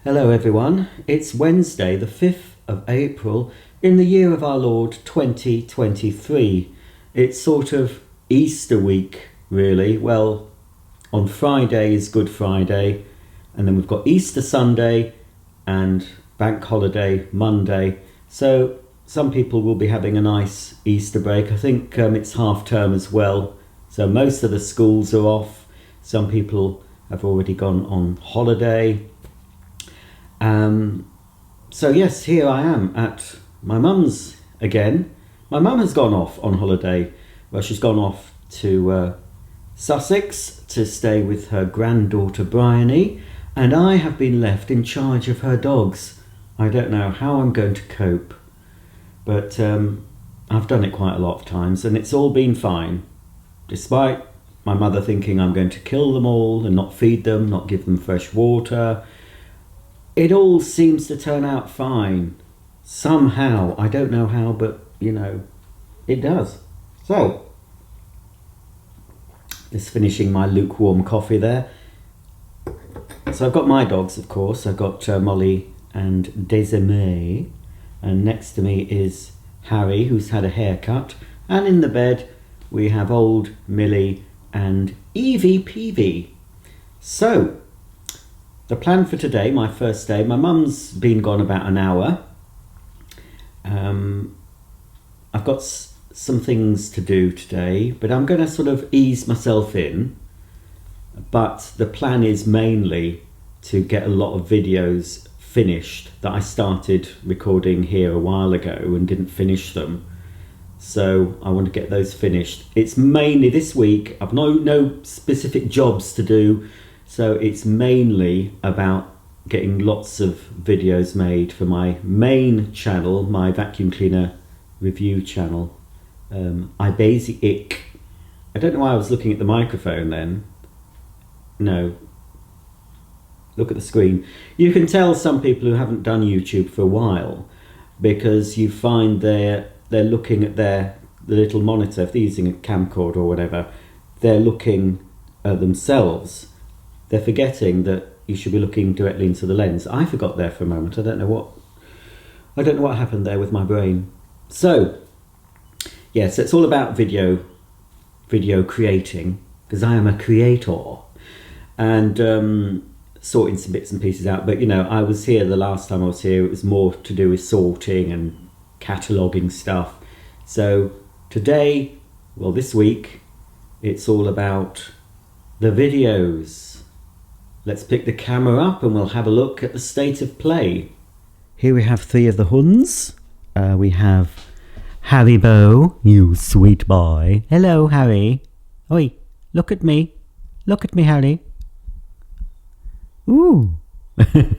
Hello everyone, it's Wednesday the 5th of April in the year of our Lord 2023. It's sort of Easter week really. Well, on Friday is Good Friday and then we've got Easter Sunday and Bank Holiday Monday. So some people will be having a nice Easter break. I think it's half term as well, so most of the schools are off. Some people have already gone on holiday. So yes, here I am at my mum's again. My mum has gone off on holiday. Well, she's gone off to Sussex to stay with her granddaughter Bryony, and I have been left in charge of her dogs. I don't know how I'm going to cope, but I've done it quite a lot of times and it's all been fine, despite my mother thinking I'm going to kill them all and not feed them, not give them fresh water. It all seems to turn out fine. Somehow, I don't know how, but you know, it does. So, just finishing my lukewarm coffee there. So I've got my dogs, of course. I've got Molly and Desiree. And next to me is Harry, who's had a haircut. And in the bed, we have old Millie and Evie Peavy. So, the plan for today, my first day, my mum's been gone about an hour. I've got some things to do today, but I'm going to sort of ease myself in. But the plan is mainly to get a lot of videos finished that I started recording here a while ago and didn't finish them. So I want to get those finished. It's mainly this week. I've no specific jobs to do. So it's mainly about getting lots of videos made for my main channel, my vacuum cleaner review channel. I don't know why I was looking at the microphone then. No. Look at the screen. You can tell some people who haven't done YouTube for a while because you find they're looking at the little monitor. If they're using a camcorder or whatever, they're looking at themselves. They're forgetting that you should be looking directly into the lens. I forgot there for a moment. I don't know what happened there with my brain. So, yes, it's all about video creating, because I am a creator, and sorting some bits and pieces out. But you know, I was here the last time I was here. It was more to do with sorting and cataloguing stuff. So today, well, this week, it's all about the videos. Let's pick the camera up and we'll have a look at the state of play. Here we have three of the Huns. We have Harry Bow, you sweet boy. Hello, Harry. Oi, look at me. Look at me, Harry. Ooh.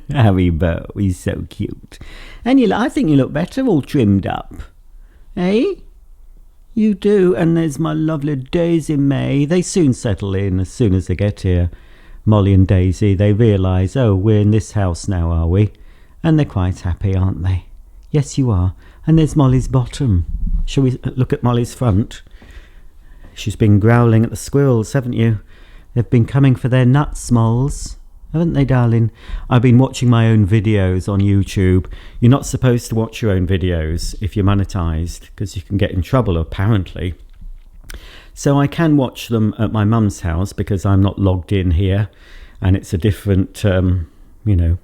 Harry Bow, he's so cute. And I think you look better all trimmed up. Eh? You do. And there's my lovely Daisy May. They soon settle in as soon as they get here. Molly and Daisy, they realise, oh, we're in this house now, are we? And they're quite happy, aren't they? Yes, you are. And there's Molly's bottom. Shall we look at Molly's front? She's been growling at the squirrels, haven't you? They've been coming for their nuts, moles. Haven't they, darling? I've been watching my own videos on YouTube. You're not supposed to watch your own videos if you're monetised, because you can get in trouble, apparently. So I can watch them at my mum's house because I'm not logged in here, and it's a different, you know,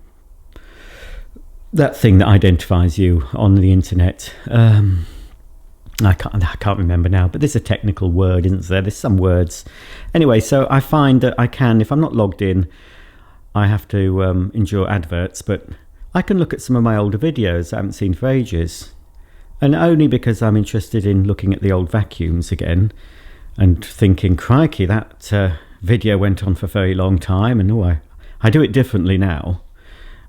that thing that identifies you on the internet. I can't remember now, but there's a technical word, isn't there? There's some words. Anyway, so I find that I can, if I'm not logged in, I have to endure adverts, but I can look at some of my older videos I haven't seen for ages, and only because I'm interested in looking at the old vacuums again. And thinking, crikey, that video went on for a very long time, and I do it differently now.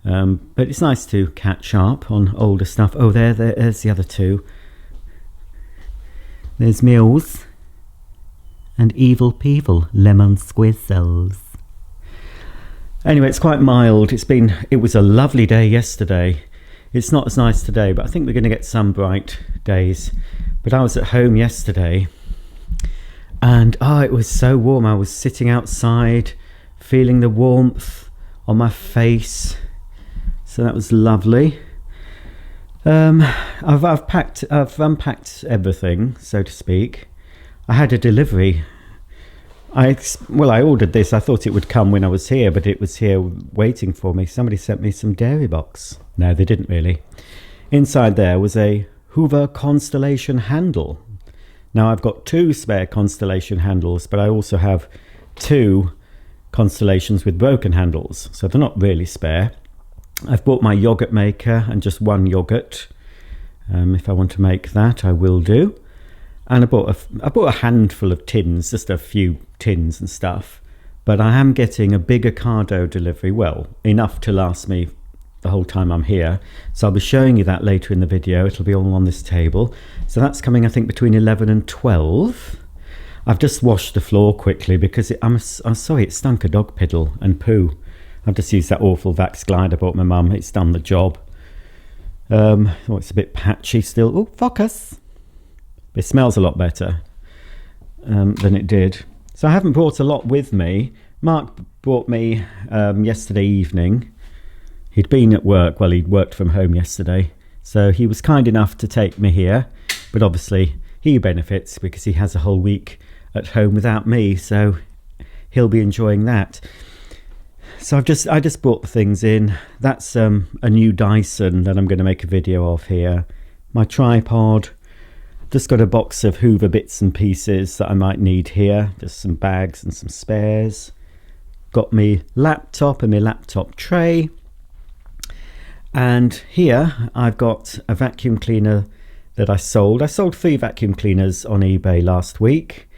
But it's nice to catch up on older stuff. Oh, there's the other two. There's Mills and Evil Peevil, Lemon Squizzles. Anyway, it's quite mild. It was a lovely day yesterday. It's not as nice today, but I think we're going to get some bright days. But I was at home yesterday. And it was so warm. I was sitting outside, feeling the warmth on my face. So that was lovely. I've unpacked everything, so to speak. I had a delivery. I ordered this. I thought it would come when I was here, but it was here waiting for me. Somebody sent me some dairy box. No, they didn't really. Inside there was a Hoover Constellation handle. Now I've got 2 spare Constellation handles, but I also have 2 Constellations with broken handles, so they're not really spare. I've bought my yogurt maker and just 1 yogurt. If I want to make that, I will do. And I bought a handful of tins, just a few tins and stuff. But I am getting a big Ocado delivery, well, enough to last me the whole time I'm here. So I'll be showing you that later in the video. It'll be all on this table. So that's coming, I think, between 11 and 12. I've just washed the floor quickly because I'm sorry, it stunk of dog piddle and poo. I've just used that awful Vax Glide I bought my mum. It's done the job. It's a bit patchy still. Oh, focus! It smells a lot better than it did. So I haven't brought a lot with me. Mark brought me yesterday evening. He'd been at work. Well, he'd worked from home yesterday. So he was kind enough to take me here. But obviously he benefits because he has a whole week at home without me. So he'll be enjoying that. So I just brought the things in. That's a new Dyson that I'm going to make a video of here. My tripod. Just got a box of Hoover bits and pieces that I might need here. Just some bags and some spares. Got me laptop and my laptop tray. And here I've got a vacuum cleaner that I sold. I sold 3 vacuum cleaners on eBay last week.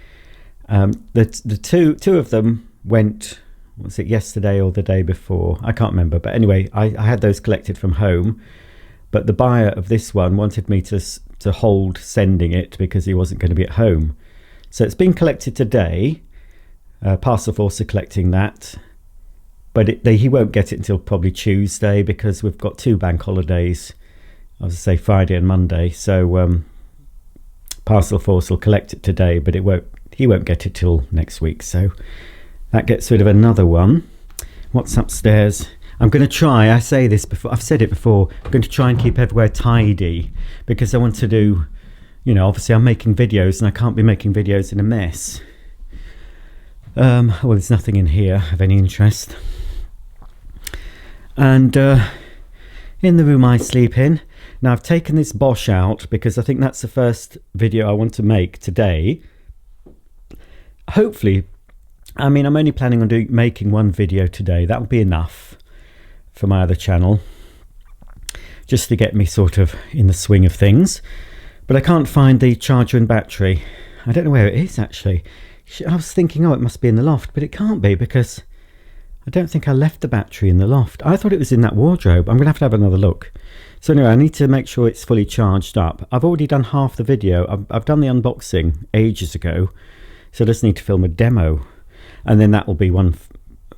The two of them went, was it yesterday or the day before? I can't remember. But anyway, I had those collected from home. But the buyer of this one wanted me to hold sending it because he wasn't going to be at home. So it's been collected today. Parcel Force are collecting that. But he won't get it until probably Tuesday because we've got 2 bank holidays. I was to say Friday and Monday. So Parcel Force will collect it today, but he won't get it till next week. So that gets rid of another one. What's upstairs? I'm going to try, I say this before, I've said it before, I'm going to try and keep everywhere tidy because I want to do, obviously I'm making videos and I can't be making videos in a mess. Well, there's nothing in here of any interest. And in the room I sleep in. Now I've taken this Bosch out because I think that's the first video I want to make today. Hopefully, I'm only planning on making 1 video today. That'll be enough for my other channel, just to get me sort of in the swing of things. But I can't find the charger and battery. I don't know where it is actually. I was thinking, it must be in the loft, but it can't be because I don't think I left the battery in the loft. I thought it was in that wardrobe. I'm going to have another look. So anyway, I need to make sure it's fully charged up. I've already done half the video. I've done the unboxing ages ago, so I just need to film a demo, and then that will be one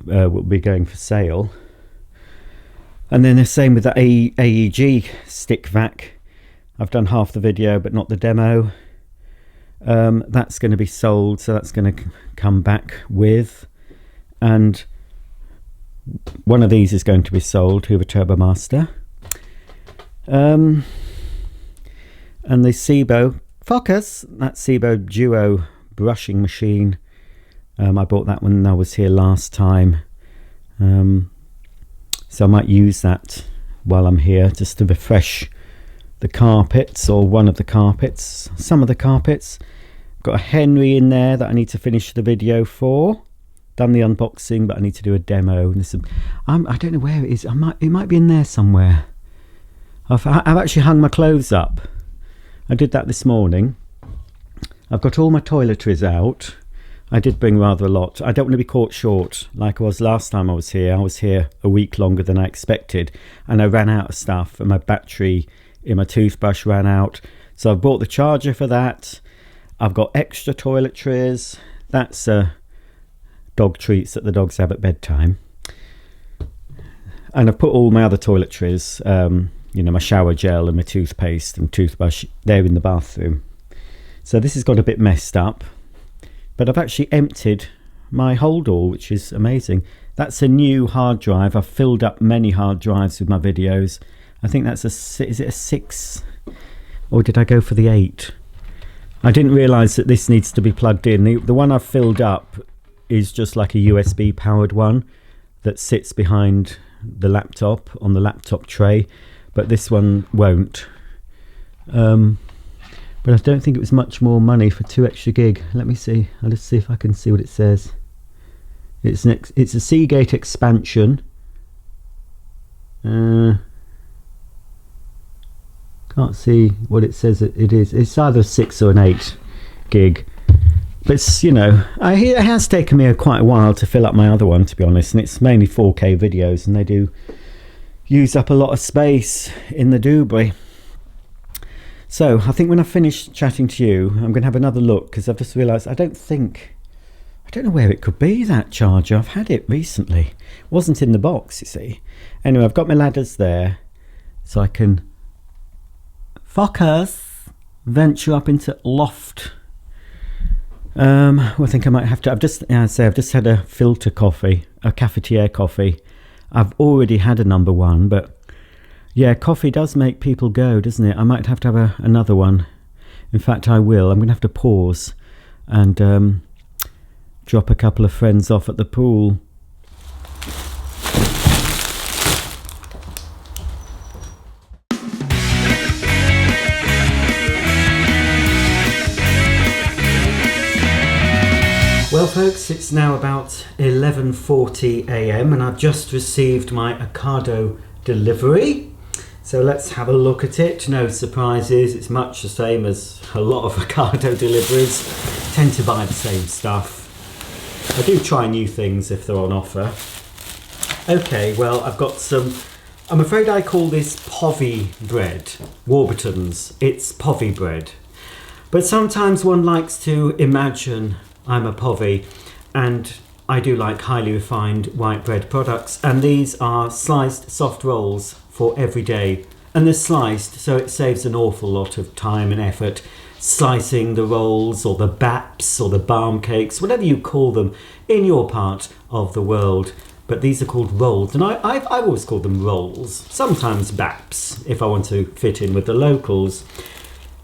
will be going for sale. And then the same with the AEG stick vac. I've done half the video but not the demo. That's going to be sold, so that's going to come back with, and one of these is going to be sold, Hoover Turbo Master. And the Sebo Focus, that Sebo Duo brushing machine. I bought that when I was here last time. So I might use that while I'm here just to refresh the carpets, or one of the carpets, some of the carpets. Got a Henry in there that I need to finish the video for. Done the unboxing, but I need to do a demo. I don't know where it is. It might be in there somewhere. I've actually hung my clothes up. I did that this morning. I've got all my toiletries out. I did bring rather a lot. I don't want to be caught short like I was last time I was here. I was here a week longer than I expected, and I ran out of stuff, and my battery in my toothbrush ran out. So I've bought the charger for that. I've got extra toiletries. That's dog treats that the dogs have at bedtime. And I've put all my other toiletries, my shower gel and my toothpaste and toothbrush, there in the bathroom. So this has got a bit messed up, but I've actually emptied my hold all, which is amazing. That's a new hard drive. I've filled up many hard drives with my videos. I think that's is it a 6? Or did I go for the 8? I didn't realise that this needs to be plugged in. The one I've filled up is just like a USB powered one that sits behind the laptop on the laptop tray, but this one won't. But I don't think it was much more money for 2 extra gig. Let me see. I'll just see if I can see what it says. It's a Seagate expansion. Can't see what it says it is. It's either a 6 or an 8 gig. But it's, you know, it has taken me quite a while to fill up my other one, to be honest. And it's mainly 4K videos, and they do use up a lot of space in the doobly. So I think when I finish chatting to you, I'm going to have another look, because I've just realised I don't know where it could be, that charger. I've had it recently. It wasn't in the box, you see. Anyway, I've got my ladders there, so I can venture up into loft. I think I might have to. I've just had a filter coffee, a cafetiere coffee. I've already had a number 1, but yeah, coffee does make people go, doesn't it? I might have to have another one. In fact, I will. I'm going to have to pause and drop a couple of friends off at the pool. Well folks, it's now about 11:40 AM and I've just received my Ocado delivery. So let's have a look at it. No surprises, it's much the same as a lot of Ocado deliveries. Tend to buy the same stuff. I do try new things if they're on offer. Okay, well I've got some, I'm afraid I call this povey bread. Warburton's, it's povey bread. But sometimes one likes to imagine I'm a povey, and I do like highly refined white bread products, and these are sliced soft rolls for every day, and they're sliced so it saves an awful lot of time and effort slicing the rolls or the baps or the barm cakes, whatever you call them in your part of the world. But these are called rolls, and I've always called them rolls, sometimes baps if I want to fit in with the locals.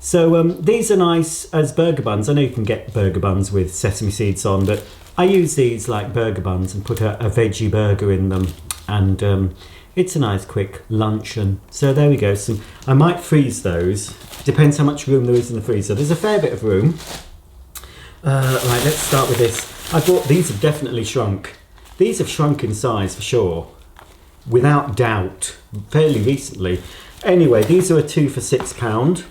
So these are nice as burger buns. I know you can get burger buns with sesame seeds on, but I use these like burger buns and put a veggie burger in them, and it's a nice quick luncheon. So there we go. So I might freeze those. Depends how much room there is in the freezer. There's a fair bit of room. Right, let's start with this. I thought these have definitely shrunk. These have shrunk in size for sure, without doubt, fairly recently. Anyway, these are a 2 for £6.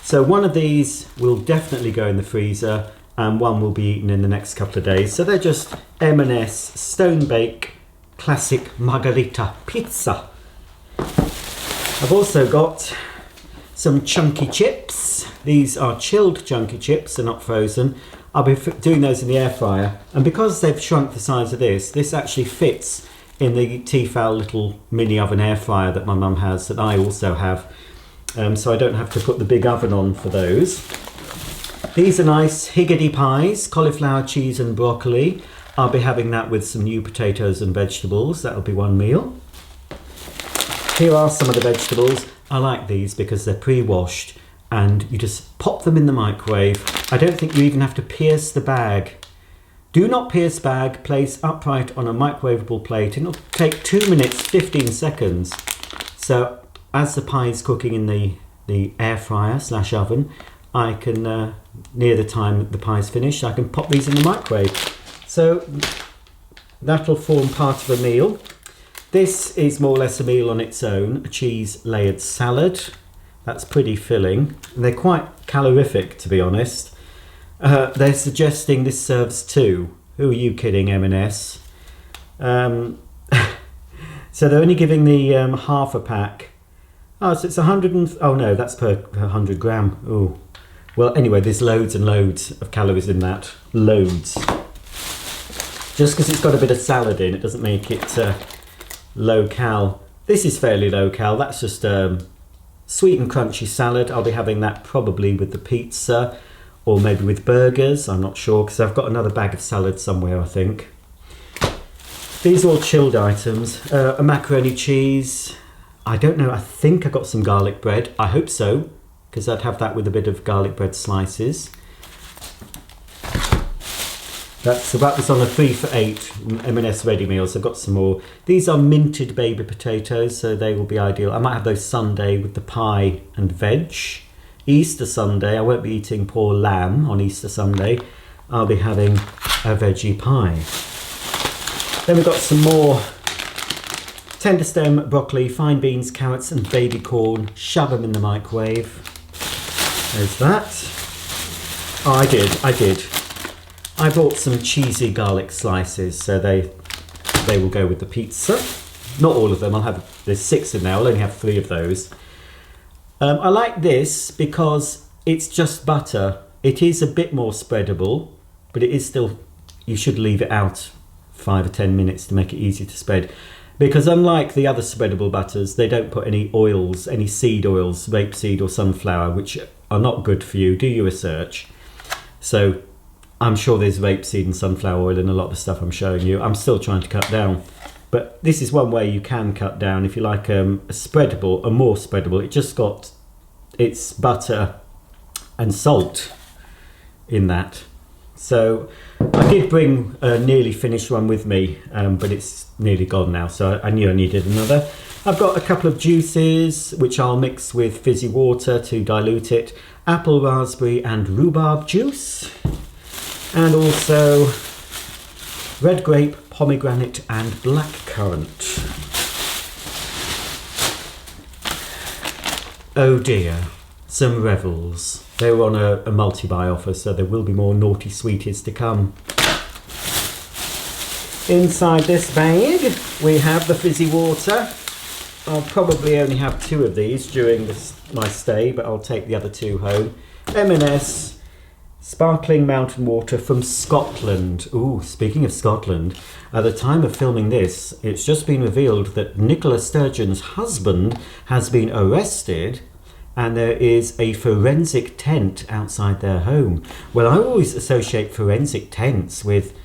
So one of these will definitely go in the freezer and one will be eaten in the next couple of days. So they're just M&S Stone Bake Classic Margherita Pizza. I've also got some chunky chips. These are chilled chunky chips, they're not frozen. I'll be doing those in the air fryer. And because they've shrunk the size of this actually fits in the Tefal little mini oven air fryer that my mum has, that I also have. So I don't have to put the big oven on for those. These are nice higgity pies, cauliflower, cheese and broccoli. I'll be having that with some new potatoes and vegetables. That'll be one meal. Here are some of the vegetables. I like these because they're pre-washed and you just pop them in the microwave. I don't think you even have to pierce the bag. Do not pierce bag, place upright on a microwavable plate. It'll take 2 minutes, 15 seconds. So as the pie is cooking in the air fryer / oven, I can, near the time that the pie is finished, I can pop these in the microwave. So that'll form part of a meal. This is more or less a meal on its own, a cheese layered salad. That's pretty filling. And they're quite calorific, to be honest. They're suggesting this serves 2. Who are you kidding, M&S? So they're only giving the half a pack. Oh, so it's 100 oh no, that's per 100 gram. Oh, well, anyway, there's loads and loads of calories in that. Loads. Just because it's got a bit of salad in, it doesn't make it low cal. This is fairly low cal. That's just sweet and crunchy salad. I'll be having that probably with the pizza or maybe with burgers. I'm not sure because I've got another bag of salad somewhere, I think. These are all chilled items. A macaroni cheese. I don't know, I think I got some garlic bread. I hope so, because I'd have that with a bit of garlic bread slices. That was on a 3 for £8 M&S ready meals. I've got some more. These are minted baby potatoes, so they will be ideal. I might have those Sunday with the pie and veg. Easter Sunday, I won't be eating poor lamb on Easter Sunday. I'll be having a veggie pie. Then we've got some more tender stem broccoli, fine beans, carrots and baby corn. Shove them in the microwave. There's that. Oh, I did. I bought some cheesy garlic slices, so they will go with the pizza. Not all of them. There's 6 in there. I'll only have 3 of those. I like this because it's just butter. It is a bit more spreadable, but it is still. You should leave it out 5 or 10 minutes to make it easy to spread. Because unlike the other spreadable butters, they don't put any oils, any seed oils, rapeseed or sunflower, which are not good for you. Do your research. So I'm sure there's rapeseed and sunflower oil in a lot of the stuff I'm showing you. I'm still trying to cut down. But this is one way you can cut down. If you like a more spreadable, it just got its butter and salt in that. So I did bring a nearly finished one with me, but it's nearly gone now, so I knew I needed another. I've got a couple of juices which I'll mix with fizzy water to dilute it. Apple, raspberry and rhubarb juice. And also red grape, pomegranate and blackcurrant. Oh dear, some Revels. They were on a multi-buy offer, so there will be more naughty sweeties to come. Inside this bag we have the fizzy water. I'll probably only have 2 of these during my stay, but I'll take the other 2 home. M&S sparkling mountain water from Scotland. Ooh, speaking of Scotland, at the time of filming this, it's just been revealed that Nicola Sturgeon's husband has been arrested and there is a forensic tent outside their home. Well, I always associate forensic tents with,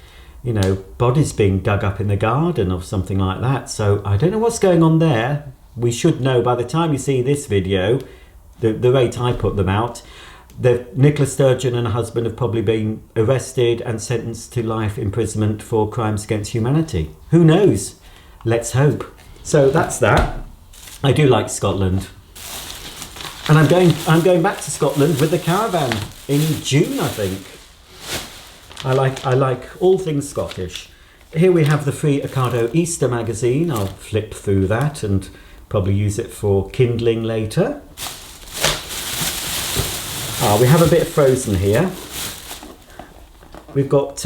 you know, bodies being dug up in the garden or something like that. So I don't know what's going on there. We should know by the time you see this video, the rate I put them out. Nicola Sturgeon and her husband have probably been arrested and sentenced to life imprisonment for crimes against humanity. Who knows? Let's hope. So that's that. I do like Scotland. And I'm going back to Scotland with the caravan in June, I think. I like all things Scottish. Here we have the free Ocado Easter magazine. I'll flip through that and probably use it for kindling later. We have a bit of frozen here. We've got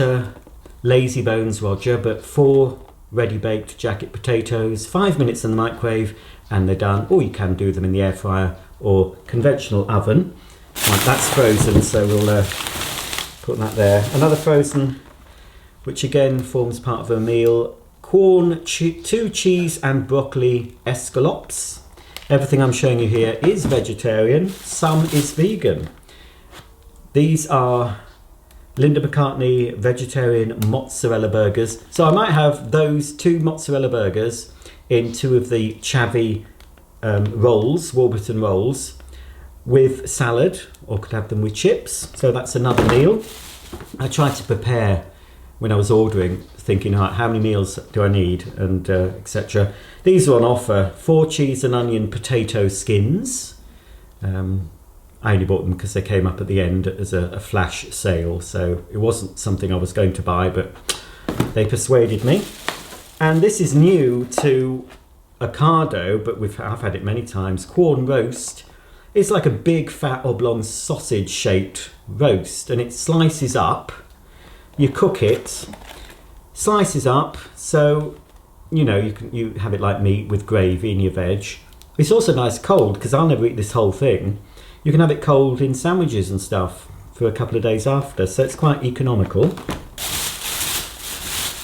Lazy Bones Roger, but 4 ready baked jacket potatoes, 5 minutes in the microwave and they're done. Or you can do them in the air fryer or conventional oven. Right, that's frozen, so we'll put that there. Another frozen, which again forms part of a meal. Corn, 2 cheese and broccoli escalopes. Everything I'm showing you here is vegetarian, some is vegan. These are Linda McCartney vegetarian mozzarella burgers. So I might have those 2 mozzarella burgers in 2 of the Chavy rolls, Warburton rolls, with salad, or could have them with chips. So that's another meal. I tried to prepare when I was ordering, thinking, how many meals do I need, and etc. These are on offer. 4 cheese and onion potato skins. I only bought them because they came up at the end as a flash sale, so it wasn't something I was going to buy, but they persuaded me. And this is new to Ocado, but I've had it many times. Corn roast. It's like a big fat oblong sausage shaped roast, and it slices up. You cook it, slices up, so you know you have it like meat with gravy in your veg. It's also nice cold, because I'll never eat this whole thing. You can have it cold in sandwiches and stuff for a couple of days after, so it's quite economical.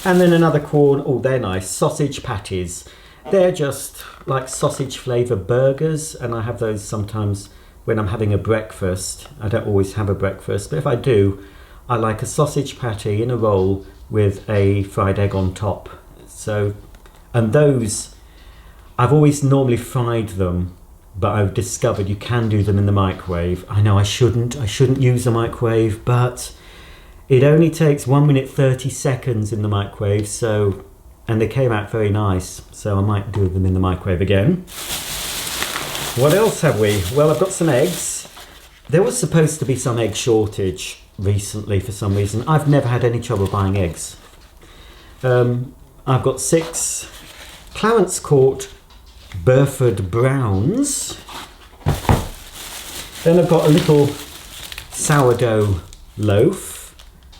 And then another corn, oh they're nice, sausage patties. They're just like sausage flavour burgers, and I have those sometimes when I'm having a breakfast. I don't always have a breakfast, but if I do, I like a sausage patty in a roll with a fried egg on top. So, and those, I've always normally fried them, but I've discovered you can do them in the microwave. I know I shouldn't use the microwave, but it only takes 1 minute 30 seconds in the microwave, so, and they came out very nice, so I might do them in the microwave again. What else have we? Well, I've got some eggs. There was supposed to be some egg shortage recently for some reason. I've never had any trouble buying eggs. I've got 6 Clarence Court Burford Browns. Then I've got a little sourdough loaf,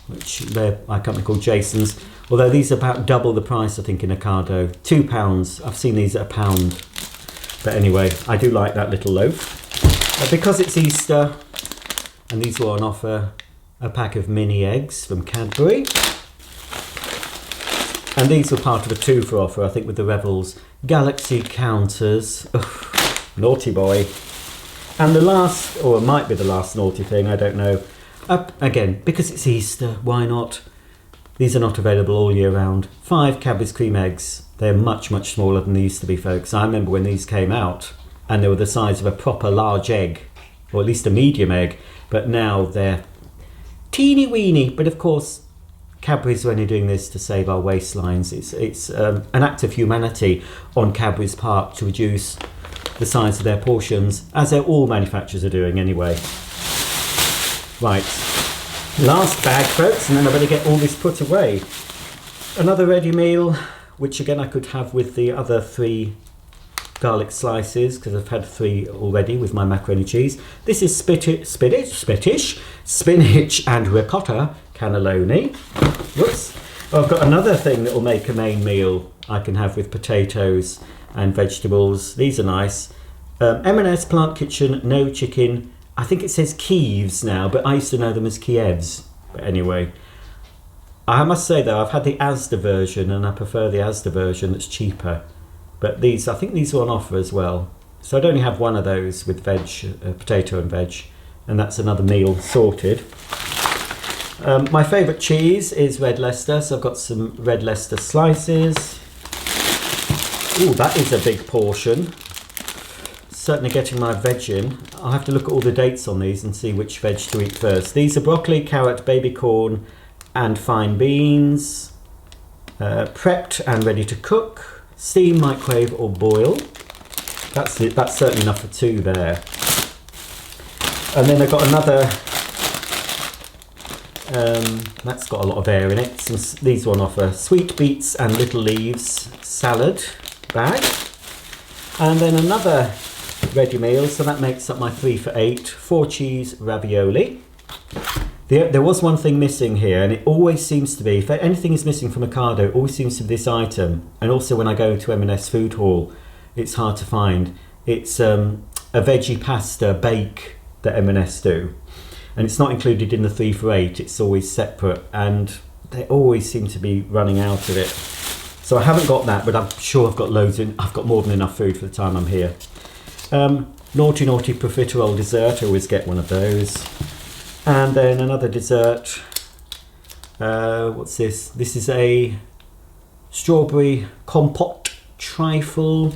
which they're by a company called Jason's. Although these are about double the price, I think, in Ocado. £2. I've seen these at £1. But anyway, I do like that little loaf. Because it's Easter, and these were on offer, a pack of mini eggs from Cadbury. And these were part of a 2 for offer, I think, with the Revels Galaxy counters. Ugh, naughty boy. And the last, or it might be the last naughty thing, I don't know. Again, because it's Easter, why not? These are not available all year round. 5 Cadbury's cream eggs. They're much, much smaller than they used to be, folks. I remember when these came out, and they were the size of a proper large egg, or at least a medium egg, but now they're teeny weeny. But of course, Cadbury's are only doing this to save our waistlines. It's an act of humanity on Cadbury's part to reduce the size of their portions, as all manufacturers are doing anyway. Right, last bag, folks, and then I better get all this put away. Another ready meal, which again I could have with the other 3 garlic slices, because I've had 3 already with my macaroni cheese. This is spinach and ricotta cannelloni. Whoops. Oh, I've got another thing that will make a main meal I can have with potatoes and vegetables. These are nice. M&S Plant Kitchen, no chicken. I think it says Kievs now, but I used to know them as Kievs. But anyway, I must say though, I've had the Asda version, and I prefer the Asda version that's cheaper. But these, I think these are on offer as well. So I'd only have one of those with veg, potato and veg, and that's another meal sorted. My favourite cheese is Red Leicester, so I've got some Red Leicester slices. Ooh, that is a big portion. Certainly getting my veg in. I'll have to look at all the dates on these and see which veg to eat first. These are broccoli, carrot, baby corn and fine beans. Prepped and ready to cook. Steam, microwave or boil. That's it. That's certainly enough for 2 there. And then I've got another, that's got a lot of air in it. These are on offer. Sweet beets and little leaves salad bag. And then another ready meal, so that makes up my 3 for 8. 4 cheese ravioli. There was one thing missing here, and it always seems to be, if anything is missing from Ocado, it always seems to be this item. And also when I go to M&S Food Hall, it's hard to find. It's a veggie pasta bake that M&S do. And it's not included in the 3 for 8, it's always separate, and they always seem to be running out of it. So I haven't got that, but I'm sure I've got loads I've got more than enough food for the time I'm here. Naughty profiterole dessert, I always get one of those. And then another dessert, what's this? This is a strawberry compote trifle,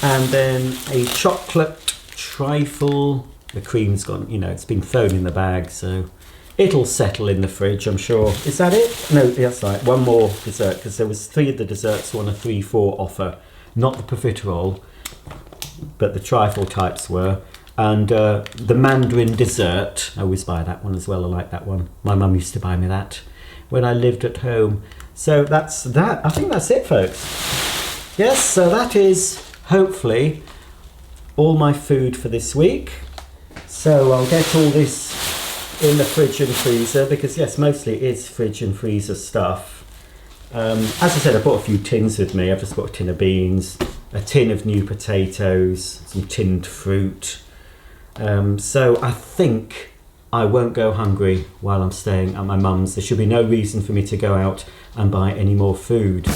and then a chocolate trifle. The cream's gone, you know, it's been thrown in the bag, so it'll settle in the fridge, I'm sure. Is that it? No, that's right, one more dessert, because there was 3 of the desserts on a 3 for offer. Not the profiterole, but the trifle types were. And the Mandarin dessert, I always buy that one as well, I like that one. My mum used to buy me that when I lived at home. So that's that. I think that's it, folks. Yes, so that is hopefully all my food for this week. So I'll get all this in the fridge and freezer, because yes, mostly it is fridge and freezer stuff. As I said, I brought a few tins with me. I've just got a tin of beans, a tin of new potatoes, some tinned fruit. So I think I won't go hungry while I'm staying at my mum's. There should be no reason for me to go out and buy any more food.